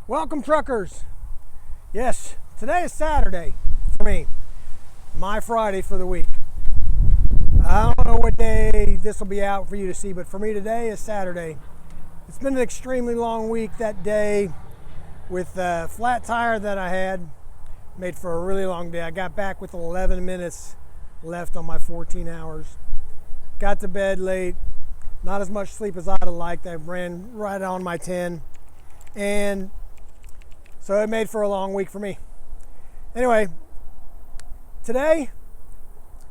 Welcome, truckers. Yes, today is Saturday for me, my Friday for the week. I don't know what day this will be out for you to see, but for me today is Saturday. It's been an extremely long week. That day with the flat tire that I had made for a really long day. I got back with 11 minutes left on my 14 hours. Got to bed late, not as much sleep as I'd have liked. I ran right on my 10, and so it made for a long week for me. Anyway, today,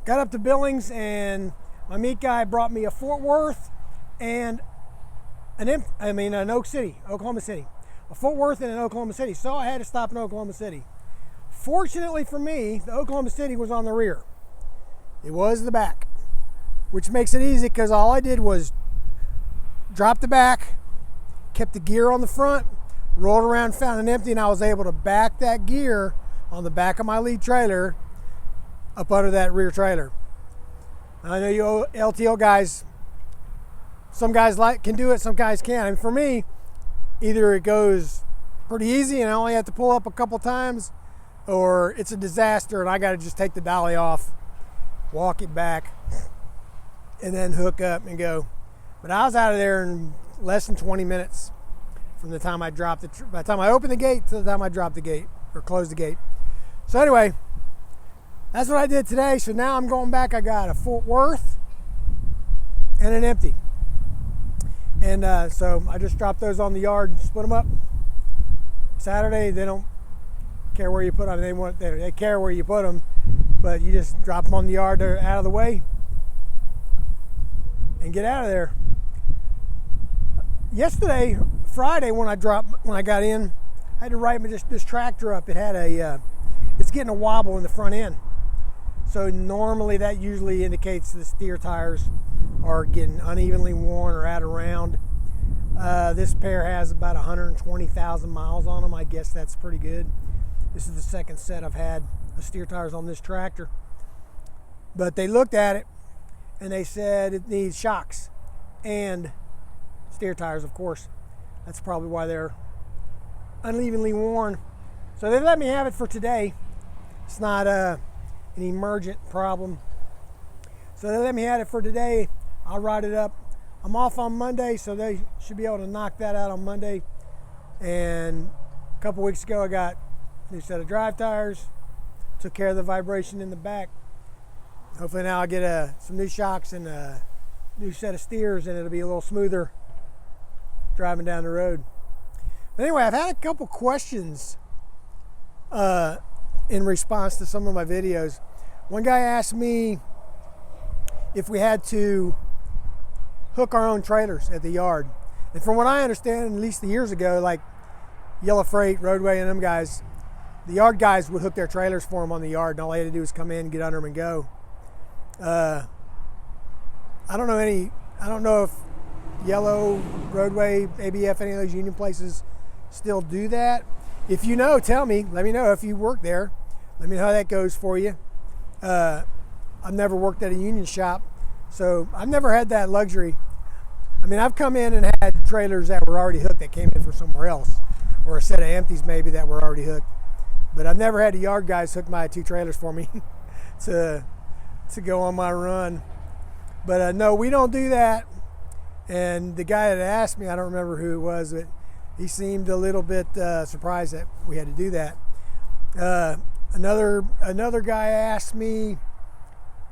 got up to Billings and my meat guy brought me a Fort Worth and an Oak City, Oklahoma City. A Fort Worth and an Oklahoma City. So I had to stop in Oklahoma City. Fortunately for me, the Oklahoma City was on the rear. It was the back, which makes it easy because all I did was drop the back, kept the gear on the front, rolled around, found an empty, and I was able to back that gear on the back of my lead trailer up under that rear trailer. I know you LTO guys, some guys can do it, some guys can't. And for me, either it goes pretty easy and I only have to pull up a couple times, or it's a disaster and I got to just take the dolly off, walk it back, and then hook up and go. But I was out of there in less than 20 minutes. From the time I dropped by the time I opened the gate to the time I dropped the gate or closed the gate. So anyway, that's what I did today. So now I'm going back. I got a Fort Worth and an empty. And so I just dropped those on the yard and split them up. Saturday, they don't care where you put them. They care where you put them, but you just drop them on the yard. They're out of the way and get out of there. Yesterday, Friday, when I got in, I had to write this tractor up. It had it's getting a wobble in the front end. So normally that usually indicates the steer tires are getting unevenly worn or out of round. This pair has about 120,000 miles on them. I guess that's pretty good. This is the second set I've had of steer tires on this tractor. But they looked at it and they said it needs shocks and steer tires, of course. That's probably why they're unevenly worn. So they let me have it for today. It's not an emergent problem. So they let me have it for today. I'll ride it up. I'm off on Monday, so they should be able to knock that out on Monday. And a couple weeks ago, I got a new set of drive tires. Took care of the vibration in the back. Hopefully now I'll get some new shocks and a new set of steers, and it'll be a little smoother driving down the road. But anyway, I've had a couple questions in response to some of my videos. One guy asked me if we had to hook our own trailers at the yard. And from what I understand, at least years ago, like Yellow Freight, Roadway, and them guys, the yard guys would hook their trailers for them on the yard, and all they had to do was come in, get under them, and go. I don't know if Yellow, Roadway, ABF, any of those union places still do that. If you know, tell me. Let me know if you work there. Let me know how that goes for you. I've never worked at a union shop, so I've never had that luxury. I mean, I've come in and had trailers that were already hooked that came in from somewhere else, or a set of empties maybe that were already hooked. But I've never had the yard guys hook my two trailers for me to go on my run. But no, we don't do that. And the guy that asked me, I don't remember who it was, but he seemed a little bit surprised that we had to do that. Another guy asked me,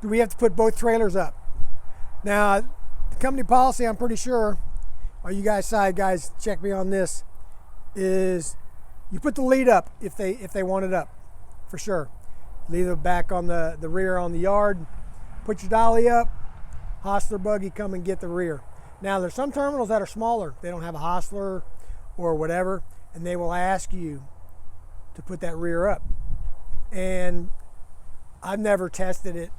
do we have to put both trailers up? Now, the company policy, I'm pretty sure, or you guys side guys, check me on this, is you put the lead up if they want it up, for sure. Leave the back on the rear on the yard, put your dolly up, hostler buggy come and get the rear. Now, there's some terminals that are smaller. They don't have a hostler or whatever, and they will ask you to put that rear up. And I've never tested it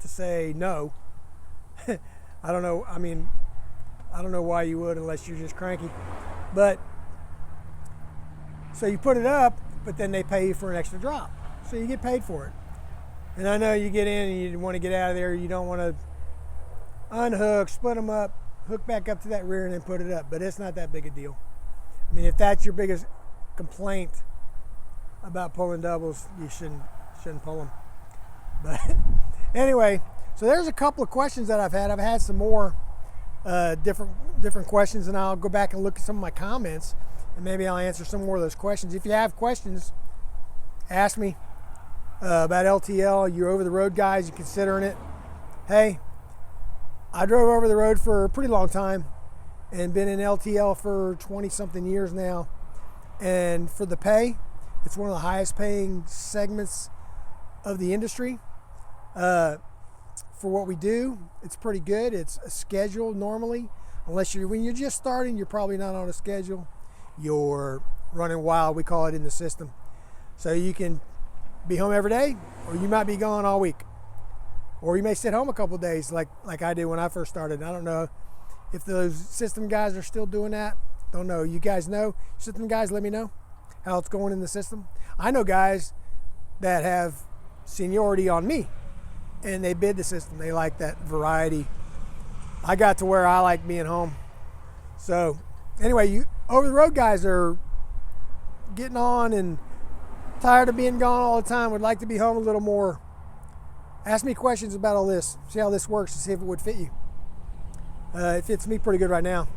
to say no. I don't know. I mean, I don't know why you would unless you're just cranky. But, so you put it up, but then they pay you for an extra drop. So you get paid for it. And I know you get in and you want to get out of there. You don't want to unhook, split them up, hook back up to that rear and then put it up. But it's not that big a deal. I mean, if that's your biggest, complaint about pulling doubles, you shouldn't pull them. But anyway, so there's a couple of questions that I've had. I've had some more different questions, and I'll go back and look at some of my comments, and maybe I'll answer some more of those questions. If you have questions, ask me about LTL. You're over the road guys, you're considering it. Hey, I drove over the road for a pretty long time and been in LTL for 20 something years now. And for the pay, it's one of the highest paying segments of the industry. For what we do, it's pretty good. It's a schedule normally. When you're just starting, you're probably not on a schedule. You're running wild, we call it in the system. So you can be home every day, or you might be gone all week. Or you may sit home a couple of days like I did when I first started. I don't know if those system guys are still doing that. Don't know. You guys know? System guys, let me know how it's going in the system. I know guys that have seniority on me, and they bid the system. They like that variety. I got to where I like being home. So anyway, you over the road guys are getting on and tired of being gone all the time, would like to be home a little more. Ask me questions about all this. See how this works and see if it would fit you. It fits me pretty good right now.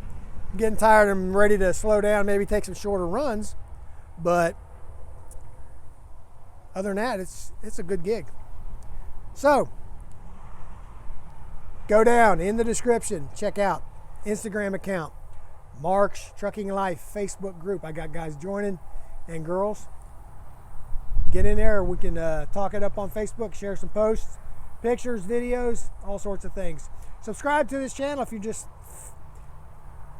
I'm getting tired. I'm ready to slow down, maybe take some shorter runs. But other than that, it's a good gig. So go down in the description. Check out Instagram account, Mark's Trucking Life Facebook group. I got guys joining and girls. Get in there. We can talk it up on Facebook, share some posts, pictures, videos, all sorts of things. Subscribe to this channel if you're just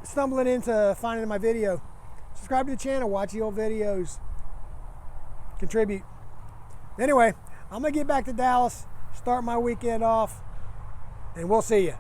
stumbling into finding my video. Subscribe to the channel, watch the old videos, contribute. Anyway, I'm going to get back to Dallas, start my weekend off, and we'll see you.